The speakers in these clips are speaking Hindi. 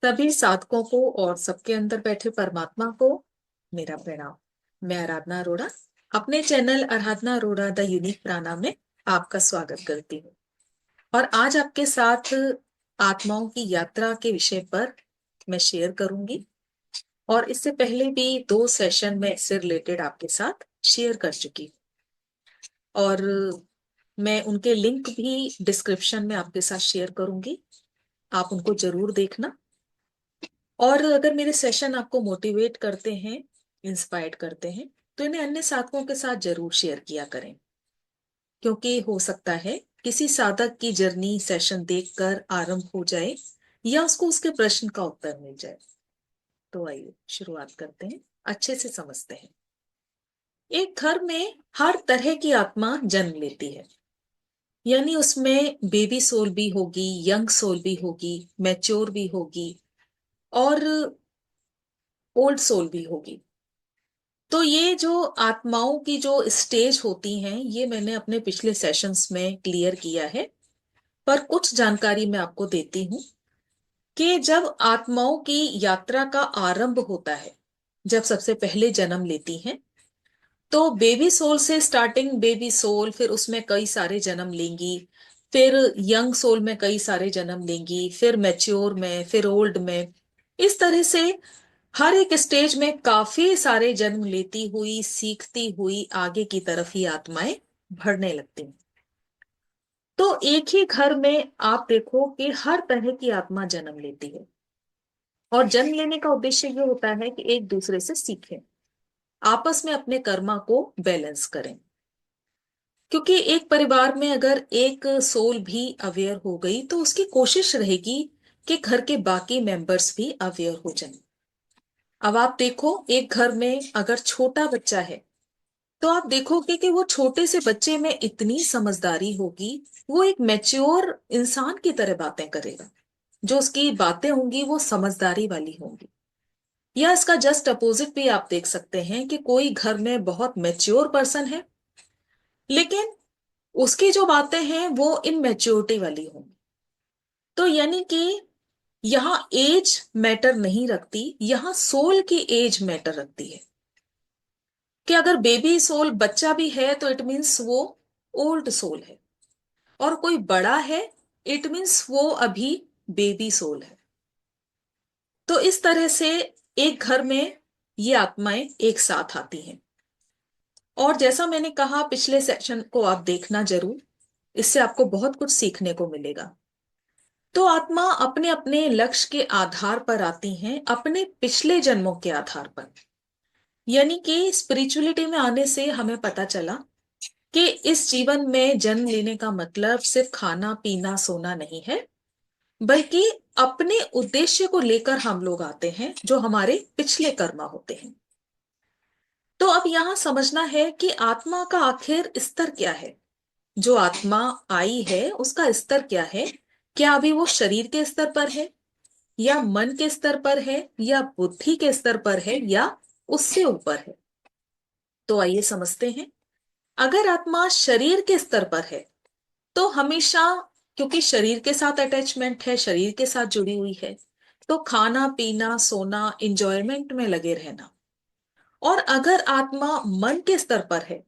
सभी साधकों को और सबके अंदर बैठे परमात्मा को मेरा प्रणाम। मैं आराधना अरोड़ा अपने channel Aradhana Arora the unique प्राणा में आपका स्वागत करती हूँ। और आज आपके साथ आत्माओं की यात्रा के विषय पर मैं शेयर करूंगी। और इससे पहले भी 2 सेशन में इससे रिलेटेड आपके साथ शेयर कर चुकी हूँ। और मैं उनके लिंक भी डिस्क्रिप्शन में आपके साथ शेयर करूंगी, आप उनको जरूर देखना। और अगर मेरे सेशन आपको मोटिवेट करते हैं, इंस्पायर्ड करते हैं, तो इन्हें अन्य साधकों के साथ जरूर शेयर किया करें। क्योंकि हो सकता है किसी साधक की जर्नी सेशन देखकर आरंभ हो जाए या उसको उसके प्रश्न का उत्तर मिल जाए। तो आइए शुरुआत करते हैं, अच्छे से समझते हैं। एक घर में हर तरह की आत्मा जन्म लेती है। यानी उसमें बेबी सोल भी होगी, यंग सोल भी होगी, मैच्योर भी होगी और ओल्ड सोल भी होगी। तो ये जो आत्माओं की जो स्टेज होती हैं, ये मैंने अपने पिछले सेशंस में क्लियर किया है। पर कुछ जानकारी मैं आपको देती हूँ कि जब आत्माओं की यात्रा का आरंभ होता है, जब सबसे पहले जन्म लेती हैं, तो बेबी सोल से स्टार्टिंग, बेबी सोल फिर उसमें कई सारे जन्म लेंगी, फिर यंग सोल में कई सारे जन्म लेंगी, फिर मैच्योर में, फिर ओल्ड में। इस तरह से हर एक स्टेज में काफी सारे जन्म लेती हुई, सीखती हुई आगे की तरफ ही आत्माएं बढ़ने लगती हैं। तो एक ही घर में आप देखो कि हर तरह की आत्मा जन्म लेती है। और जन्म लेने का उद्देश्य ये होता है कि एक दूसरे से सीखें, आपस में अपने कर्मा को बैलेंस करें। क्योंकि एक परिवार में अगर एक सोल भी अवेयर हो गई तो उसकी कोशिश रहेगी कि घर के बाकी मेंबर्स भी अवेयर हो जाएं। अब आप देखो, एक घर में अगर छोटा बच्चा है तो आप देखोगे कि वो छोटे से बच्चे में इतनी समझदारी होगी, वो एक मैच्योर इंसान की तरह बातें करेगा। जो उसकी बातें होंगी वो समझदारी वाली होंगी। या इसका जस्ट अपोजिट भी आप देख सकते हैं कि कोई घर में बहुत मैच्योर पर्सन है, लेकिन उसकी जो बातें हैं वो इनमेच्योरिटी वाली होंगी। तो यानी कि यहाँ एज मैटर नहीं रखती, यहाँ सोल की एज मैटर रखती है। कि अगर बेबी सोल बच्चा भी है तो इट मीन्स वो ओल्ड सोल है, और कोई बड़ा है इट मीन्स वो अभी बेबी सोल है। तो इस तरह से एक घर में ये आत्माएं एक साथ आती हैं। और जैसा मैंने कहा, पिछले सेक्शन को आप देखना जरूर, इससे आपको बहुत कुछ सीखने को मिलेगा। तो आत्मा अपने अपने लक्ष्य के आधार पर आती हैं, अपने पिछले जन्मों के आधार पर। यानी कि स्पिरिचुअलिटी में आने से हमें पता चला कि इस जीवन में जन्म लेने का मतलब सिर्फ खाना पीना सोना नहीं है, बल्कि अपने उद्देश्य को लेकर हम लोग आते हैं, जो हमारे पिछले कर्मा होते हैं। तो अब यहां समझना है कि आत्मा का आखिर स्तर क्या है। जो आत्मा आई है उसका स्तर क्या है। क्या अभी वो शरीर के स्तर पर है, या मन के स्तर पर है, या बुद्धि के स्तर पर है, या उससे ऊपर है। तो आइए समझते हैं। अगर आत्मा शरीर के स्तर पर है तो हमेशा, क्योंकि शरीर के साथ अटैचमेंट है, शरीर के साथ जुड़ी हुई है, तो खाना पीना सोना इंजॉयमेंट में लगे रहना। और अगर आत्मा मन के स्तर पर है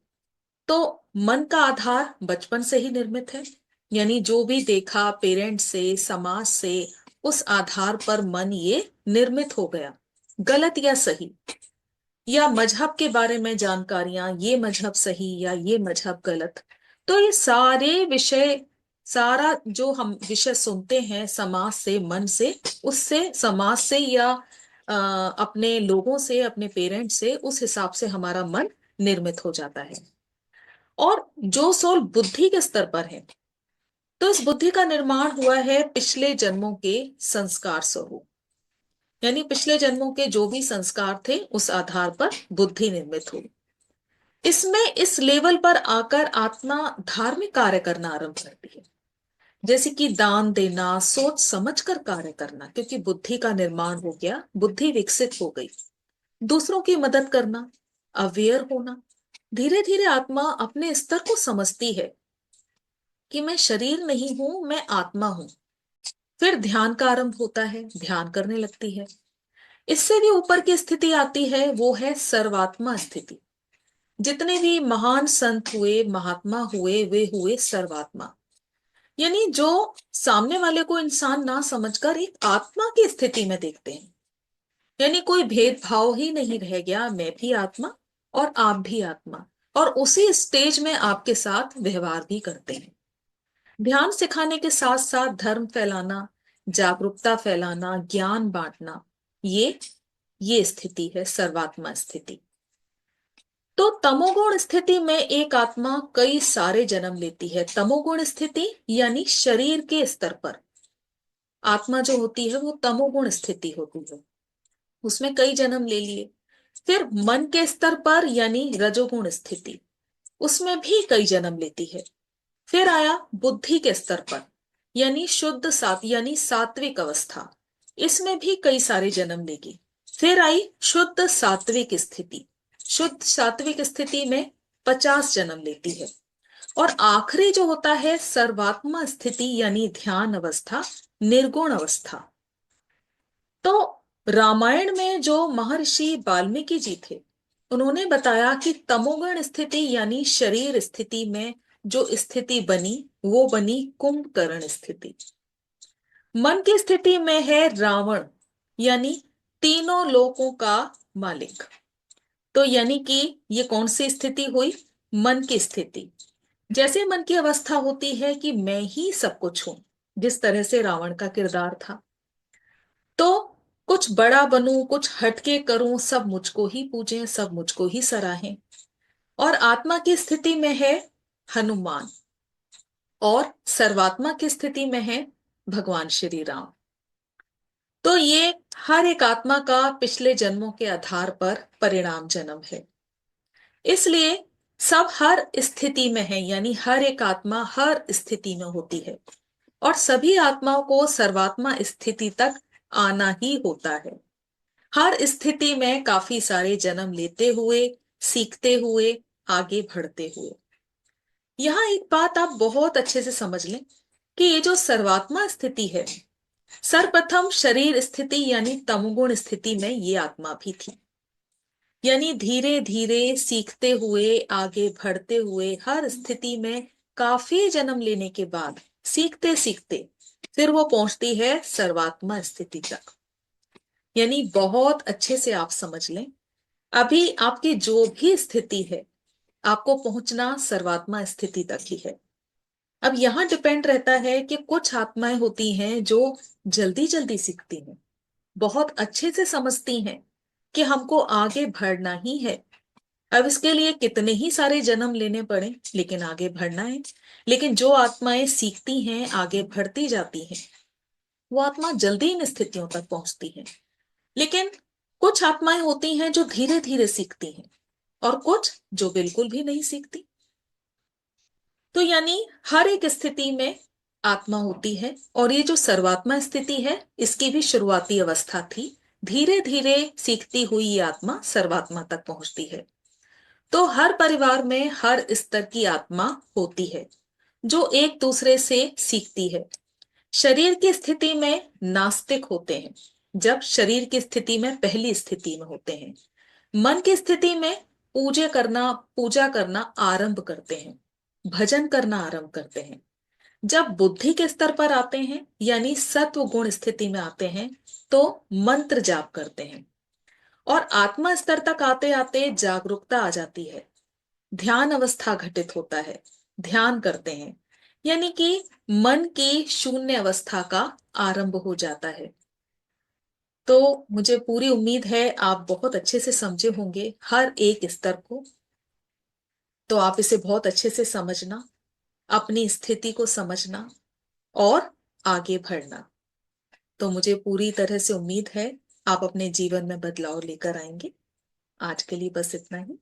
तो मन का आधार बचपन से ही निर्मित है। यानी जो भी देखा पेरेंट्स से, समाज से, उस आधार पर मन ये निर्मित हो गया, गलत या सही। या मजहब के बारे में जानकारियां, ये मजहब सही या ये मजहब गलत। तो ये सारे विषय, सारा जो हम विषय सुनते हैं समाज से, मन से, उससे समाज से या अपने लोगों से, अपने पेरेंट्स से, उस हिसाब से हमारा मन निर्मित हो जाता है। और जो सोल बुद्धि के स्तर पर है, तो इस बुद्धि का निर्माण हुआ है पिछले जन्मों के संस्कार स्वरूप। यानी पिछले जन्मों के जो भी संस्कार थे उस आधार पर बुद्धि निर्मित हुई। इसमें इस लेवल पर आकर आत्मा धार्मिक कार्य करना आरंभ करती है। जैसे कि दान देना, सोच समझ कर कार्य करना, क्योंकि बुद्धि का निर्माण हो गया, बुद्धि विकसित हो गई। दूसरों की मदद करना, अवेयर होना। धीरे धीरे आत्मा अपने स्तर को समझती है कि मैं शरीर नहीं हूं, मैं आत्मा हूं। फिर ध्यान का आरंभ होता है, ध्यान करने लगती है। इससे भी ऊपर की स्थिति आती है, वो है सर्वात्मा स्थिति। जितने भी महान संत हुए, महात्मा हुए, वे हुए सर्वात्मा। यानी जो सामने वाले को इंसान ना समझकर एक आत्मा की स्थिति में देखते हैं। यानी कोई भेदभाव ही नहीं रह गया, मैं भी आत्मा और आप भी आत्मा, और उसी स्टेज में आपके साथ व्यवहार भी करते हैं। ध्यान सिखाने के साथ साथ धर्म फैलाना, जागरूकता फैलाना, ज्ञान बांटना, ये स्थिति है सर्वात्मा स्थिति। तो तमोगुण स्थिति में एक आत्मा कई सारे जन्म लेती है। तमोगुण स्थिति यानी शरीर के स्तर पर आत्मा जो होती है वो तमोगुण स्थिति होती है, उसमें कई जन्म ले लिए। फिर मन के स्तर पर यानी रजोगुण स्थिति, उसमें भी कई जन्म लेती है। फिर आया बुद्धि के स्तर पर यानी शुद्ध सात यानी सात्विक अवस्था, इसमें भी कई सारे जन्म लेगी। फिर आई शुद्ध सात्विक स्थिति, शुद्ध सात्विक स्थिति में 50 जन्म लेती है। और आखिरी जो होता है सर्वात्मा स्थिति यानी ध्यान अवस्था, निर्गुण अवस्था। तो रामायण में जो महर्षि वाल्मीकि जी थे, उन्होंने बताया कि तमोगुण स्थिति यानी शरीर स्थिति में जो स्थिति बनी वो बनी कुंभकर्ण स्थिति। मन की स्थिति में है रावण यानी तीनों लोकों का मालिक। तो यानी कि ये कौन सी स्थिति हुई? मन की स्थिति। जैसे मन की अवस्था होती है कि मैं ही सब कुछ हूं, जिस तरह से रावण का किरदार था, तो कुछ बड़ा बनूं, कुछ हटके करूं, सब मुझको ही पूजें, सब मुझको ही सराहें। और आत्मा की स्थिति में है हनुमान, और सर्वात्मा की स्थिति में है भगवान श्री राम। तो ये हर एक आत्मा का पिछले जन्मों के आधार पर परिणाम जन्म है। इसलिए सब हर स्थिति में है, यानी हर एक आत्मा हर स्थिति में होती है, और सभी आत्माओं को सर्वात्मा स्थिति तक आना ही होता है। हर स्थिति में काफी सारे जन्म लेते हुए, सीखते हुए, आगे बढ़ते हुए। यहां एक बात आप बहुत अच्छे से समझ लें कि ये जो सर्वात्मा स्थिति है, सर्वप्रथम शरीर स्थिति यानी तमोगुण स्थिति में ये आत्मा भी थी। यानी धीरे धीरे सीखते हुए, आगे बढ़ते हुए, हर स्थिति में काफी जन्म लेने के बाद, सीखते सीखते फिर वो पहुंचती है सर्वात्मा स्थिति तक। यानी बहुत अच्छे से आप समझ लें, अभी आपकी जो भी स्थिति है, आपको पहुंचना सर्वात्मा स्थिति तक ही है। अब यहां डिपेंड रहता है कि कुछ आत्माएं होती हैं जो जल्दी जल्दी सीखती हैं, बहुत अच्छे से समझती हैं कि हमको आगे बढ़ना ही है। अब इसके लिए कितने ही सारे जन्म लेने पड़े, लेकिन आगे बढ़ना है। लेकिन जो आत्माएं सीखती हैं, आगे बढ़ती जाती हैं, वो आत्मा जल्दी इन स्थितियों तक पहुंचती है। लेकिन कुछ आत्माएं होती हैं जो धीरे धीरे सीखती हैं, और कुछ जो बिल्कुल भी नहीं सीखती। तो यानी हर एक स्थिति में आत्मा होती है, और ये जो सर्वात्मा स्थिति है, इसकी भी शुरुआती अवस्था थी। धीरे धीरे सीखती हुई ये आत्मा सर्वात्मा तक पहुंचती है। तो हर परिवार में हर स्तर की आत्मा होती है जो एक दूसरे से सीखती है। शरीर की स्थिति में नास्तिक होते हैं, जब शरीर की स्थिति में पहली स्थिति में होते हैं। मन की स्थिति में पूजा करना आरंभ करते हैं, भजन करना आरंभ करते हैं। जब बुद्धि के स्तर पर आते हैं यानी सत्व गुण स्थिति में आते हैं, तो मंत्र जाप करते हैं। और आत्मा स्तर तक आते आते जागरूकता आ जाती है, ध्यान अवस्था घटित होता है, ध्यान करते हैं। यानी कि मन की शून्य अवस्था का आरंभ हो जाता है। तो मुझे पूरी उम्मीद है आप बहुत अच्छे से समझे होंगे हर एक स्तर को। तो आप इसे बहुत अच्छे से समझना, अपनी स्थिति को समझना और आगे बढ़ना। तो मुझे पूरी तरह से उम्मीद है आप अपने जीवन में बदलाव लेकर आएंगे। आज के लिए बस इतना ही।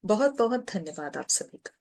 बहुत बहुत धन्यवाद आप सभी का।